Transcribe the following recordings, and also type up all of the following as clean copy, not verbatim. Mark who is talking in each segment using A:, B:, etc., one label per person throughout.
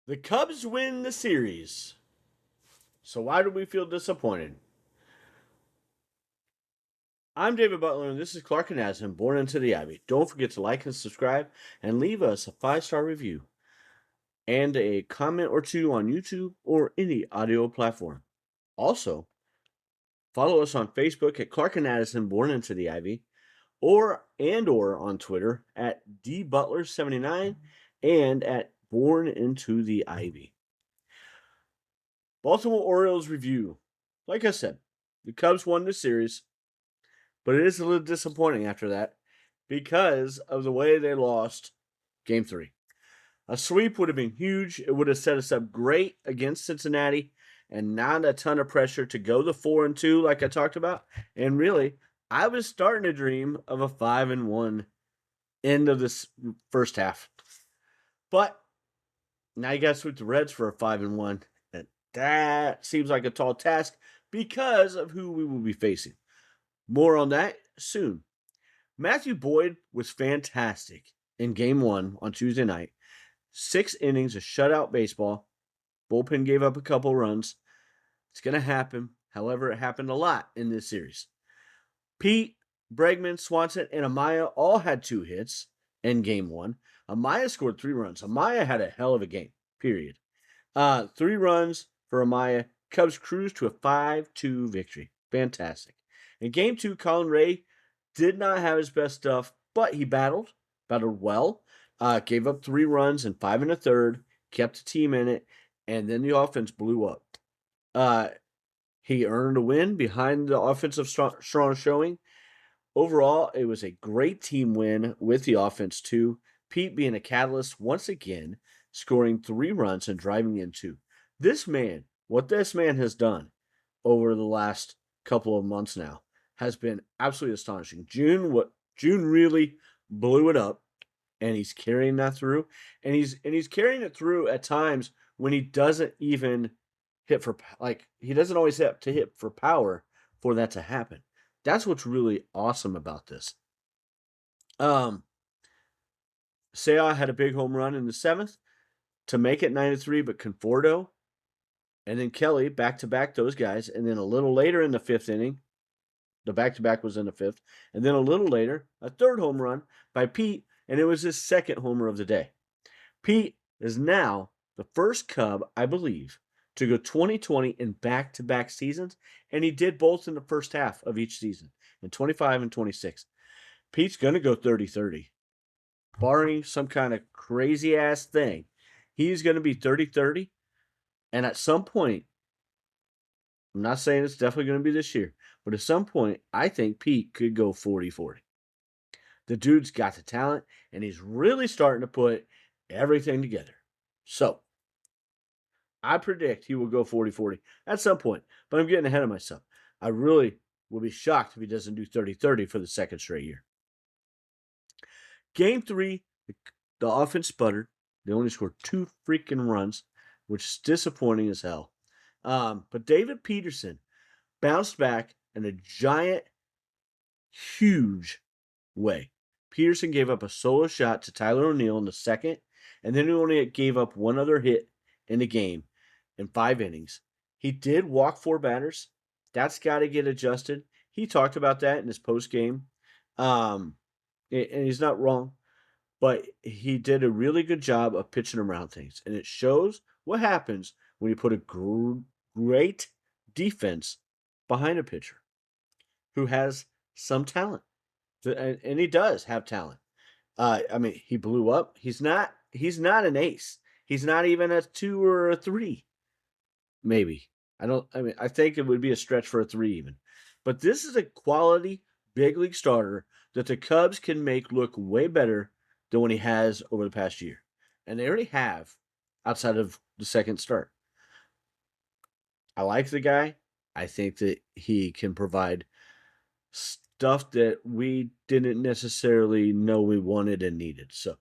A: The Cubs win the series. So why do we feel disappointed? I'm David Butler, and this is Clark and Aslan, Born into the Ivy. Don't forget to like and subscribe, and leave us a 5-star review and a comment or two on YouTube or any audio platform. Also, follow us on Facebook at Clark and Addison, Born into the Ivy, or on Twitter at dbutler79 and at Born into the Ivy. Baltimore Orioles review. Like I said, the Cubs won the series, but it is a little disappointing after that because of the way they lost Game 3. A sweep would have been huge. It would have set us up great against Cincinnati and not a ton of pressure to go the 4-2 like I talked about. And really, I was starting to dream of a 5-1 end of this first half. But now you got to sweep the Reds for a 5-1. And that seems like a tall task because of who we will be facing. More on that soon. Matthew Boyd was fantastic in Game 1 on Tuesday night. 6 innings of shutout baseball. Bullpen gave up a couple runs. It's going to happen. However, it happened a lot in this series. Pete, Bregman, Swanson, and Amaya all had 2 hits in Game 1. Amaya scored 3 runs. Amaya had a hell of a game, period. 3 runs for Amaya. Cubs cruised to a 5-2 victory. Fantastic. In Game 2, Colin Ray did not have his best stuff, but he battled well. Gave up 3 runs and 5 1/3, kept the team in it, and then the offense blew up. He earned a win behind the offensive strong showing. Overall, it was a great team win with the offense too. Pete being a catalyst once again, scoring 3 runs and driving in 2. What this man has done over the last couple of months now has been absolutely astonishing. June really blew it up, and he's carrying that through. And he's carrying it through at times when he doesn't even hit for, like, he doesn't always have to hit for power for that to happen. That's what's really awesome about this. Seiya had a big home run in the 7th to make it 9-3, but Conforto and then Kelly back-to-back those guys. And then a little later in the 5th inning, the back-to-back was in the 5th. And then a little later, a 3rd home run by Pete, and it was his 2nd homer of the day. Pete is now the first Cub, I believe, to go 20-20 in back-to-back seasons, and he did both in the first half of each season, in 25 and 26. Pete's going to go 30-30. Barring some kind of crazy-ass thing, he's going to be 30-30, and at some point, I'm not saying it's definitely going to be this year, but at some point, I think Pete could go 40-40. The dude's got the talent, and he's really starting to put everything together. So, I predict he will go 40-40 at some point, but I'm getting ahead of myself. I really will be shocked if he doesn't do 30-30 for the 2nd straight year. Game 3, the offense sputtered. They only scored 2 freaking runs, which is disappointing as hell. But David Peterson bounced back in a giant, huge way. Peterson gave up a solo shot to Tyler O'Neill in the 2nd, and then he only gave up 1 other hit in the game in 5 innings. He did walk 4 batters. That's got to get adjusted. He talked about that in his post game, and he's not wrong. But he did a really good job of pitching around things, and it shows what happens when you put a great defense behind a pitcher who has some talent, and he does have talent. I mean, he blew up. He's not an ace. He's not even a 2 or a 3. Maybe. I think it would be a stretch for a 3 even. But this is a quality big league starter that the Cubs can make look way better than what he has over the past year. And they already have outside of the 2nd start. I like the guy. I think that he can provide stuff that we didn't necessarily know we wanted and needed. So,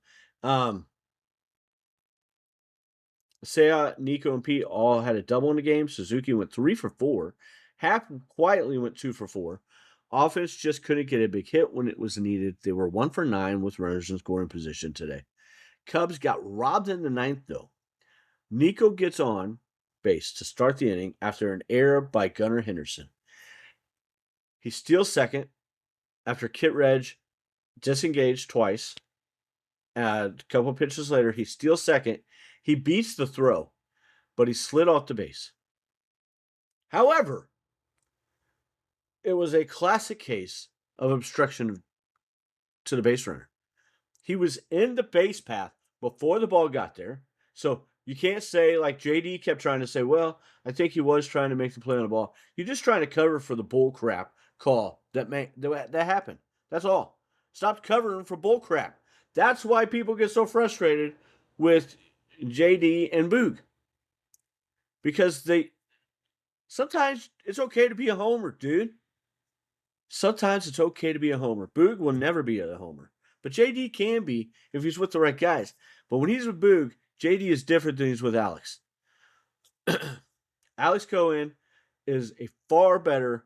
A: Seiya, Nico, and Pete all had a double in the game. Suzuki went 3 for 4. Happ quietly went 2 for 4. Offense just couldn't get a big hit when it was needed. They were 1 for 9 with runners in scoring position today. Cubs got robbed in the 9th, though. Nico gets on base to start the inning after an error by Gunnar Henderson. He steals second after Kit Reg disengaged twice. A couple pitches later, he steals second. He beats the throw, but he slid off the base. However, it was a classic case of obstruction to the base runner. He was in the base path before the ball got there. So you can't say, like JD kept trying to say, well, I think he was trying to make the play on the ball. You're just trying to cover for the bull crap call that happened. That's all. Stop covering for bull crap. That's why people get so frustrated with JD and Boog. Because sometimes it's okay to be a homer, dude. Sometimes it's okay to be a homer. Boog will never be a homer. But JD can be if he's with the right guys. But when he's with Boog, JD is different than he's with Alex. Alex Cohen is a far better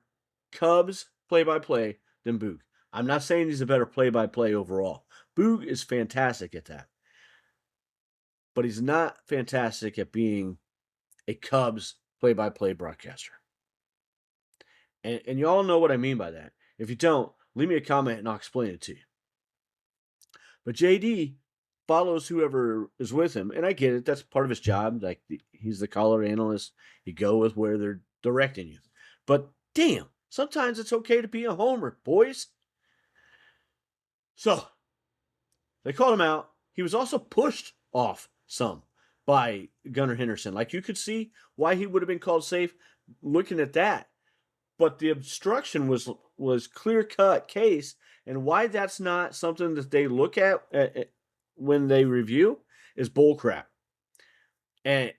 A: Cubs play-by-play than Boog. I'm not saying he's a better play-by-play overall. Boog is fantastic at that. But he's not fantastic at being a Cubs play-by-play broadcaster. And you all know what I mean by that. If you don't, leave me a comment and I'll explain it to you. But JD follows whoever is with him, and I get it. That's part of his job. Like, he's the color analyst. You go with where they're directing you. But damn, sometimes it's okay to be a homer, boys. So they called him out. He was also pushed off some by Gunnar Henderson. Like, you could see why he would have been called safe looking at that. But the obstruction was clear-cut case, and why that's not something that they look at when they review is bullcrap. And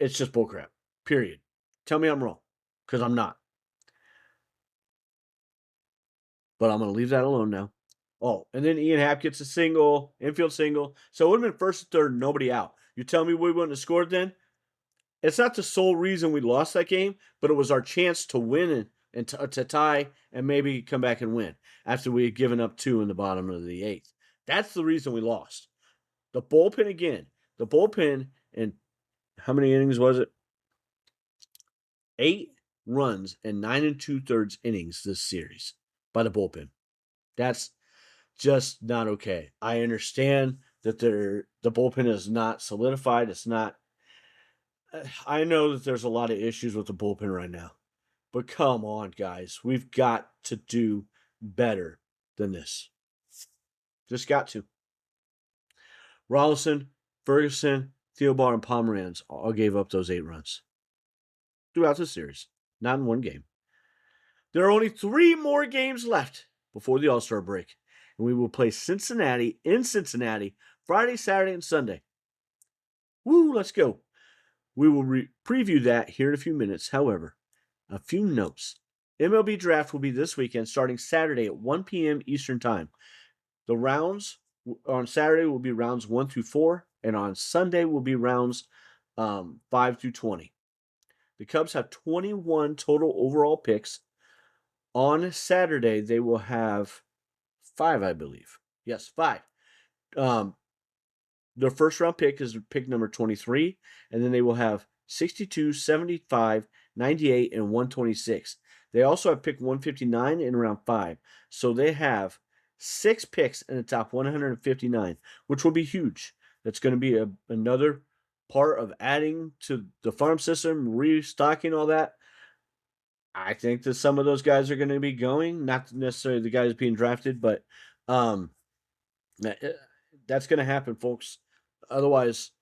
A: it's just bullcrap, period. Tell me I'm wrong, because I'm not. But I'm going to leave that alone now. Oh, and then Ian Happ gets a single, infield single. So it would have been first and third, nobody out. You tell me we wouldn't have scored then? It's not the sole reason we lost that game, but it was our chance to win and to tie and maybe come back and win after we had given up 2 in the bottom of the 8th. That's the reason we lost. The bullpen again. The bullpen, and how many innings was it? 8 runs and 9 2/3 innings this series by the bullpen. That's just not okay. I understand that the bullpen is not solidified. It's not. I know that there's a lot of issues with the bullpen right now. But come on, guys. We've got to do better than this. Just got to. Rolison, Ferguson, Theobar, and Pomeranz all gave up those 8 runs throughout the series. Not in one game. There are only 3 more games left before the All-Star break. And we will play Cincinnati in Cincinnati Friday, Saturday, and Sunday. Woo, let's go. We will preview that here in a few minutes. However, a few notes. MLB draft will be this weekend starting Saturday at 1 p.m. Eastern Time. The rounds on Saturday will be rounds 1 through 4, and on Sunday will be rounds 5 through 20. The Cubs have 21 total overall picks. On Saturday, they will have 5, I believe. Yes, 5. Their first round pick is pick number 23, and then they will have 62, 75, 98, and 126. They also have pick 159 in round 5. So they have 6 picks in the top 159, which will be huge. That's going to be another part of adding to the farm system, restocking all that. I think that some of those guys are going to be going, not necessarily the guys being drafted, but that's going to happen, folks. Otherwise,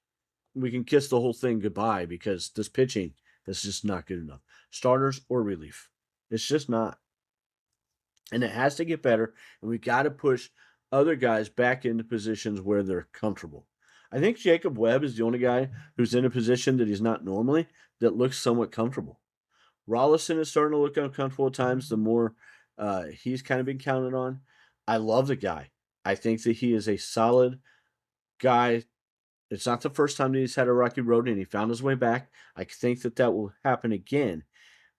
A: we can kiss the whole thing goodbye because this pitching is just not good enough. Starters or relief. It's just not. And it has to get better, and we got to push other guys back into positions where they're comfortable. I think Jacob Webb is the only guy who's in a position that he's not normally that looks somewhat comfortable. Rolison is starting to look uncomfortable at times the more he's kind of been counted on. I love the guy. I think that he is a solid guy. It's not the first time that he's had a rocky road and he found his way back. I think that will happen again.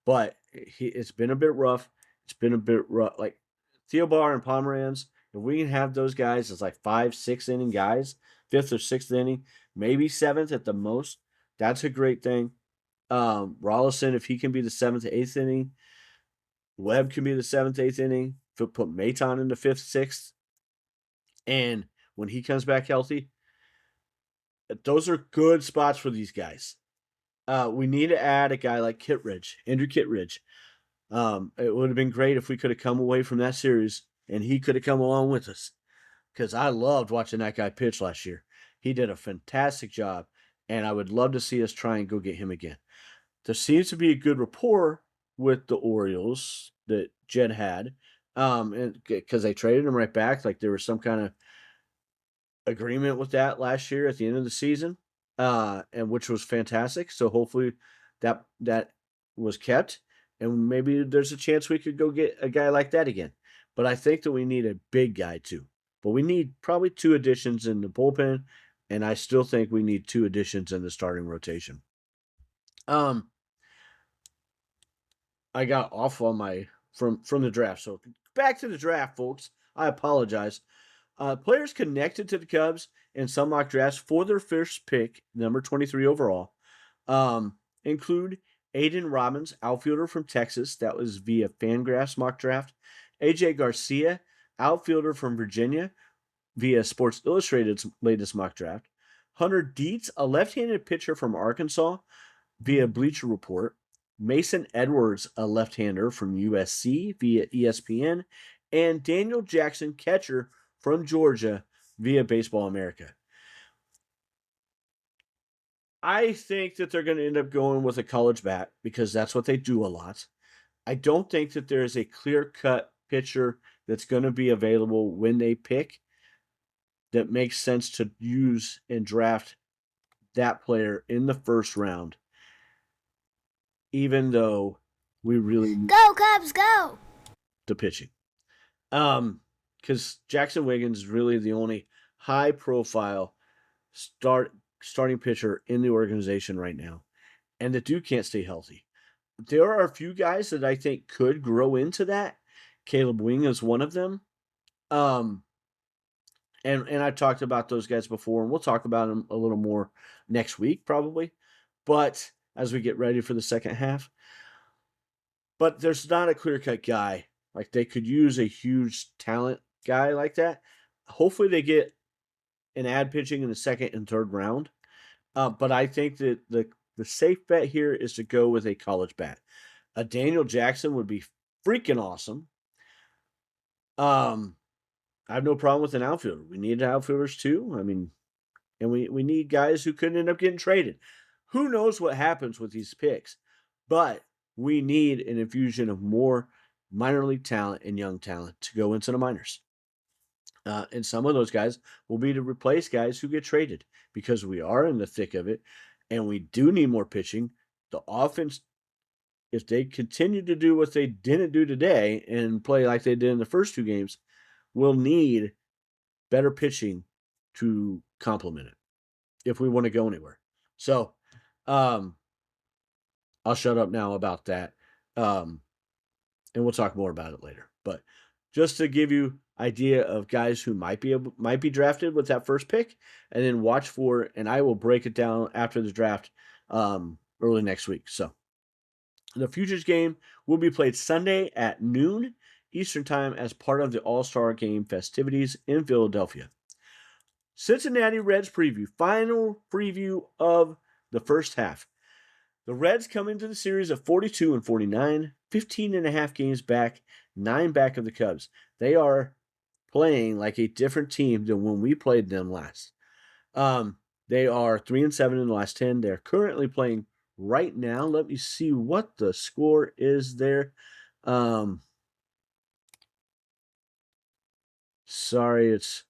A: But it's been a bit rough. It's been a bit rough. Like Theobar and Pomeranz, if we can have those guys as like 5, 6 inning guys, 5th or 6th inning, maybe 7th at the most, That's a great thing. Rollison, if he can be the 7th, 8th inning, Webb can be the 7th, 8th inning. Put Maton in the 5th, 6th. And when he comes back healthy, those are good spots for these guys. We need to add a guy like Kittredge, Andrew Kittredge. It would have been great if we could have come away from that series and he could have come along with us, because I loved watching that guy pitch last year. He did a fantastic job, and I would love to see us try and go get him again. There seems to be a good rapport with the Orioles that Jed had, and because they traded him right back, like there was some kind of agreement with that last year at the end of the season, and which was fantastic. So hopefully that was kept, and maybe there's a chance we could go get a guy like that again. But I think that we need a big guy too. But we need probably 2 additions in the bullpen, and I still think we need 2 additions in the starting rotation. I got off on my from the draft. So back to the draft, folks. I apologize. Players connected to the Cubs in some mock drafts for their first pick, number 23 overall, include Aiden Robbins, outfielder from Texas. That was via Fangraphs mock draft. AJ Garcia, outfielder from Virginia, via Sports Illustrated's latest mock draft. Hunter Dietz, a left-handed pitcher from Arkansas, via Bleacher Report. Mason Edwards, a left-hander from USC, via ESPN. And Daniel Jackson, catcher from Georgia, via Baseball America. I think that they're going to end up going with a college bat because that's what they do a lot. I don't think that there is a clear-cut pitcher that's going to be available when they pick that makes sense to use and draft that player in the first round, even though we really need
B: Go, Cubs, go!
A: the pitching. Because Jackson Wiggins is really the only high-profile starting pitcher in the organization right now, and the dude can't stay healthy. There are a few guys that I think could grow into that. Caleb Wing is one of them. And I talked about those guys before, and we'll talk about them a little more next week probably, but as we get ready for the second half. But there's not a clear-cut guy. Like, they could use a huge talent guy like that. Hopefully they get an ad pitching in the second and third round. But I think that the safe bet here is to go with a college bat. A Daniel Jackson would be freaking awesome. I have no problem with an outfielder. We need outfielders too. I mean, and we need guys who could end up getting traded. Who knows what happens with these picks? But we need an infusion of more minor league talent and young talent to go into the minors. And some of those guys will be to replace guys who get traded because we are in the thick of it and we do need more pitching. The offense, if they continue to do what they didn't do today and play like they did in the first 2 games, will need better pitching to complement it if we want to go anywhere. So, I'll shut up now about that. And we'll talk more about it later. But just to give you idea of guys who might be drafted with that first pick, and then watch for, and I will break it down after the draft early next week. So the Futures game will be played Sunday at noon Eastern Time as part of the All-Star Game festivities in Philadelphia. Cincinnati Reds preview, final preview of the first half. The Reds come into the series at 42-49, 15.5 games back, 9 back of the Cubs. They are playing like a different team than when we played them last. They are 3-7 in the last 10. They're currently playing right now. Let me see what the score is there. Sorry, it's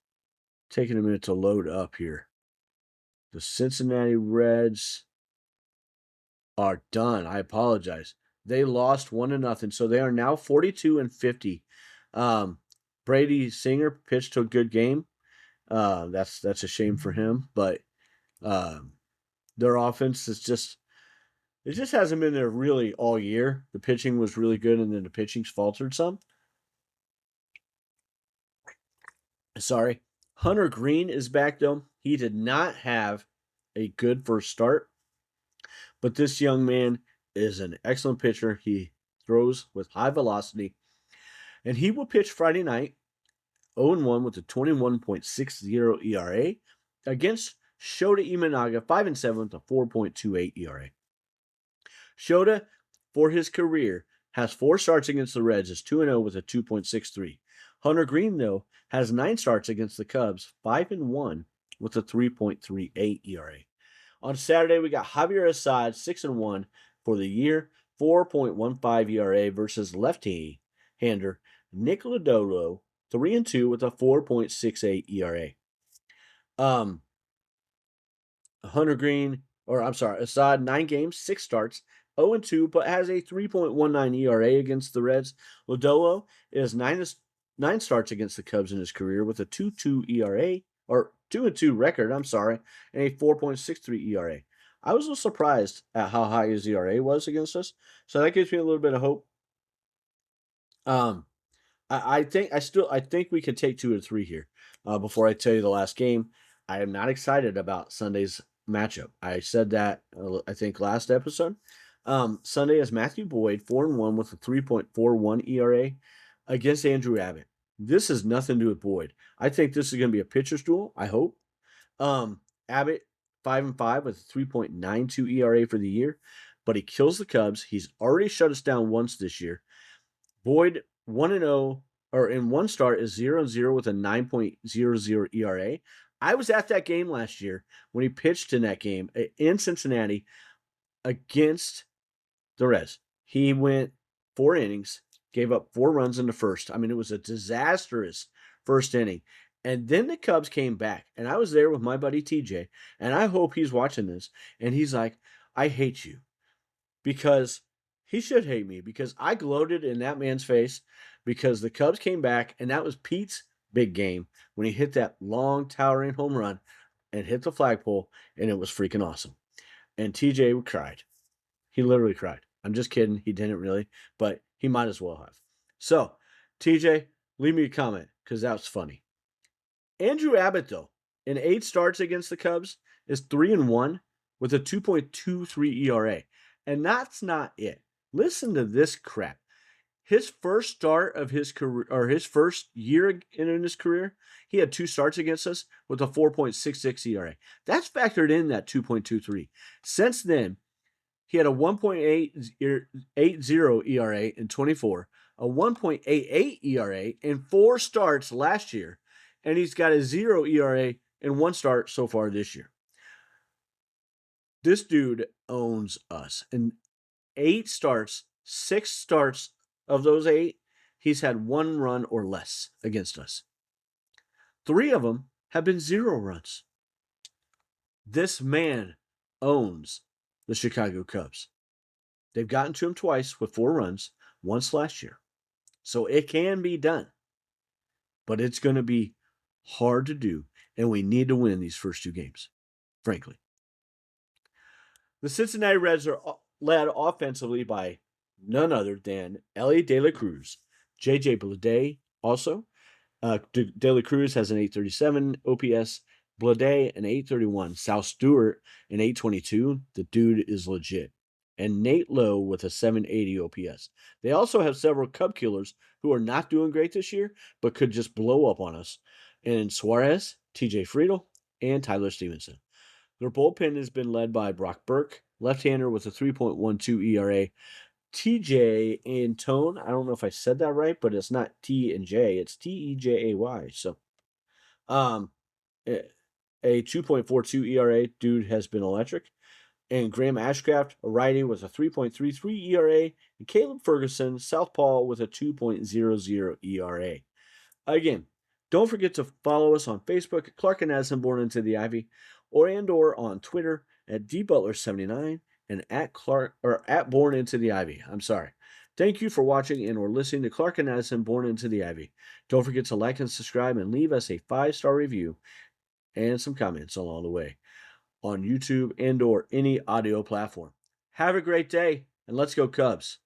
A: taking a minute to load up here. The Cincinnati Reds are done. I apologize. They lost 1-0, so they are now 42-50. Brady Singer pitched a good game. That's a shame for him, but their offense is just hasn't been there really all year. The pitching was really good, and then the pitching's faltered some. Sorry. Hunter Green is back, though. He did not have a good first start. But this young man is an excellent pitcher. He throws with high velocity, and he will pitch Friday night 0-1 with a 21.60 ERA against Shota Imanaga 5-7 with a 4.28 ERA. Shota, for his career, has 4 starts against the Reds, is 2-0 with a 2.63. Hunter Green, though, has 9 starts against the Cubs, 5-1 with a 3.38 ERA. On Saturday, we got Javier Assad, 6-1 for the year, 4.15 ERA versus left-hander Nick Lodolo, 3-2 with a 4.68 ERA. Hunter Green, Assad, 9 games, 6 starts, 0-2, but has a 3.19 ERA against the Reds. Lodolo is 9 starts against the Cubs in his career with a 2.2 ERA, or 2-2 record, and a 4.63 ERA. I was a little surprised at how high his ERA was against us, so that gives me a little bit of hope. I think we could take 2 or 3 here. Before I tell you the last game, I am not excited about Sunday's matchup. I said that I think last episode. Sunday is Matthew Boyd, 4-1 with a 3.41 ERA against Andrew Abbott. This has nothing to do with Boyd. I think this is going to be a pitcher's duel. I hope. Abbott 5-5 with a 3.92 ERA for the year, but he kills the Cubs. He's already shut us down once this year. Boyd 1-0, or in one start, is 0-0 with a 9.00 ERA. I was at that game last year when he pitched in that game in Cincinnati against the Reds. He went 4 innings, gave up 4 runs in the first. I mean, it was a disastrous first inning. And then the Cubs came back, and I was there with my buddy TJ, and I hope he's watching this, and he's like, I hate you, because he should hate me, because I gloated in that man's face because the Cubs came back, and that was Pete's big game when he hit that long, towering home run and hit the flagpole, and it was freaking awesome. And TJ cried. He literally cried. I'm just kidding. He didn't really, but he might as well have. So, TJ, leave me a comment because that was funny. Andrew Abbott, though, in 8 starts against the Cubs, is 3-1 with a 2.23 ERA. And that's not it. Listen to this crap. His first start of his career, or his first year in his career, he had 2 starts against us with a 4.66 ERA. That's factored in that 2.23. Since then, he had a 1.80 ERA in 24, a 1.88 ERA in 4 starts last year, and he's got a 0 ERA in 1 start so far this year. This dude owns us. In 8 starts, 6 starts of those 8, he's had 1 run or less against us. 3 of them have been 0 runs. This man owns the Chicago Cubs. They've gotten to him twice with 4 runs, once last year. So it can be done. But it's going to be hard to do, and we need to win these first 2 games, frankly. The Cincinnati Reds are led offensively by none other than Elliot De La Cruz, J.J. Bleday also. De La Cruz has an 837 OPS, Bleday an 831, Sal Stewart an 822. The dude is legit. And Nate Lowe with a 780 OPS. They also have several Cub killers who are not doing great this year, but could just blow up on us. And Suarez, TJ Friedel, and Tyler Stevenson. Their bullpen has been led by Brock Burke, left-hander with a 3.12 ERA. TJ Antone, I don't know if I said that right, but it's not T and J, it's T-E-J-A-Y. So, a 2.42 ERA, dude has been electric. And Graham Ashcraft, a righty, with a 3.33 ERA. And Caleb Ferguson, southpaw, with a 2.00 ERA. Again, don't forget to follow us on Facebook at Clark and Addison Born Into the Ivy, or on Twitter at dbutler79 and at Born Into the Ivy. I'm sorry. Thank you for watching and or listening to Clark and Addison Born Into the Ivy. Don't forget to like and subscribe and leave us a 5-star review and some comments along the way on YouTube and or any audio platform. Have a great day, and let's go Cubs.